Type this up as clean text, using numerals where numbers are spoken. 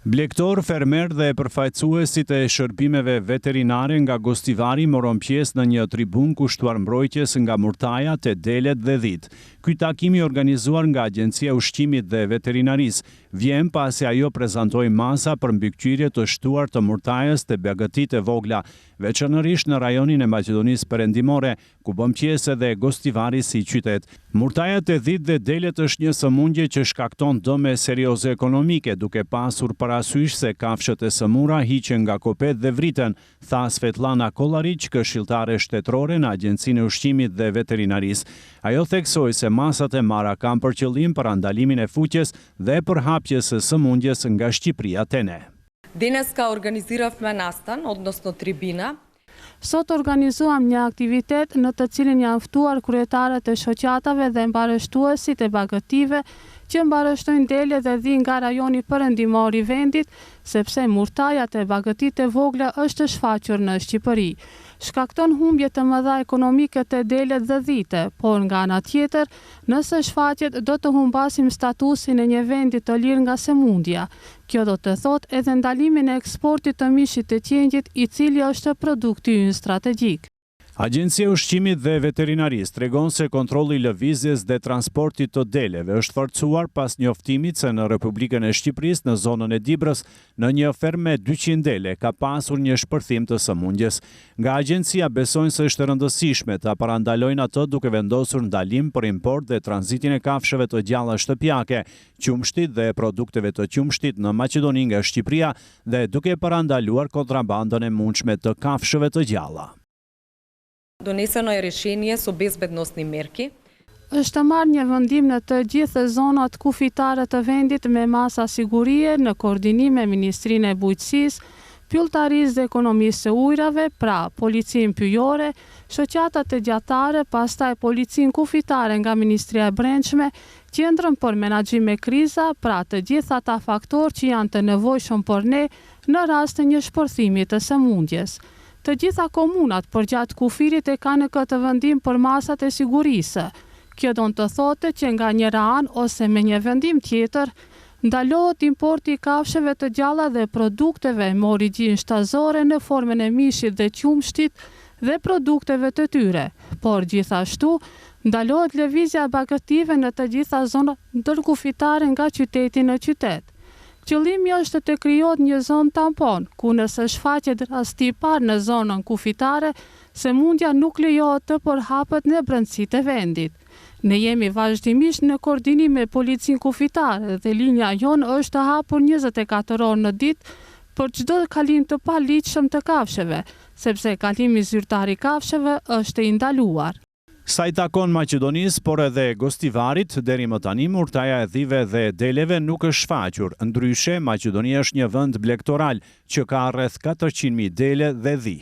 Blegtor, fermer dhe përfaqësuesit e shërbimeve veterinare nga Gostivari morën pjesë në një tribun kushtuar mbrojtjes nga murtaja te delet dhe dhit. Ky takim i organizuar nga Agjencia e Ushqimit dhe Veterinarisë vjen pasi ajo prezantoi masa për mbikëqyrje të shtuar të murtajës te bagëtitë e vogla, veçanërisht në rajonin e Maqedonisë Perëndimore, ku bën pjesë edhe Gostivari si qytet. Murtaja te dhit dhe delet është një sëmundje që shkakton dëme serioze ekonomike, duke pasur parasysh se kafshët e sëmura hiqen nga kopet dhe vriten, tha Svetlana Kollarić, këshilltare shtetërore në Agjencinë e Ushqimit dhe Veterinarisë. Ajo theksoi se masat e marra kanë për qëllim parandalimin e fuqjes dhe përhapjes së sëmundjes nga Shqipëria te ne. Danes ka organizirafme nastan, odnosno tribina. Sot organizuam një aktivitet në të cilin janë ftuar kryetarët e shoqatave dhe mbarështuesit e bagëtive që mbarështojnë dele dhe dhi nga rajoni perëndimor i vendit, sepse murtajat e bagëtitë e vogla është shfaqur në Shqipëri. Shkakton humbje të mëdha ekonomike të delet dhe dhite, por nga ana tjetër, nëse shfaqet do të humbasim statusin e një vendi të lirë nga sëmundja. Kjo do të thotë edhe ndalimin e eksportit të mishit të qengjit, i cili është produkti ynë strategjik. Agjencia e Ushqimit dhe Veterinarisë tregon se kontrolli i lëvizjes dhe transportit të deleve është forcuar pas njoftimit se në Republikën e Shqipërisë në zonën e Dibrës në një fermë me 200 dele ka pasur një shpërthim të sëmundjes. Nga agjencia besojnë se është rëndësishme ta parandalojnë atë duke vendosur ndalim për import dhe tranzitin e kafshëve të gjalla shtëpiake, qumshtit dhe produkteve të qumshtit në Maqedoni nga Shqipëria dhe duke parandaluar kontrabandën e mundshme të kafshëve të gjalla. Doneseno je rješenje s obezbednostni merki. Është marrë një vendim në të gjithë zonat kufitare të vendit me masa sigurie në koordinim me Ministrinë e Bujqësisë, Pylltarisë dhe Ekonomisë së Ujrave, pra Policinë Pyjore, shoqatat e gjatare, pastaj Policinë Kufitare nga Ministria e Brendshme, Qendrën për Menaxhim me Kriza, pra të gjithë ata faktorë që janë të nevojshëm për ne në rast të një shpërthimi të sëmundjes. Të gjitha komunat përgjatë kufirit e kanë këtë vendim për masat e sigurisë. Kjo do të thotë që nga njëra anë ose me një vendim tjetër, ndalohet importi i kafshëve të gjalla dhe produkteve me origjinë shtazore në formën e mishit dhe qumshtit dhe produkteve të tyre, por gjithashtu ndalohet lëvizja bagëtive në të gjitha zonat ndërkufitare nga qyteti në qytet. Qëllimi është të krijohet një zonë tampon, ku nëse shfaqet rasti i parë në zonën kufitare, sëmundja nuk lejohet të përhapet në brendësitë e vendit. Ne jemi vazhdimisht në koordinim me Policinë Kufitare dhe linja jonë është të hapur 24 orë në ditë për çdo kalim të paligjshëm të kafshëve, sepse kalimi zyrtar i kafshëve është i ndaluar. Sa i takon Maqedonisë, por edhe Gostivarit, deri më tani murtaja e dhive dhe deleve nuk është shfaqur. Ndryshe, Maqedonia është një vend blegtoral që ka rreth 400.000 dele dhe dhi.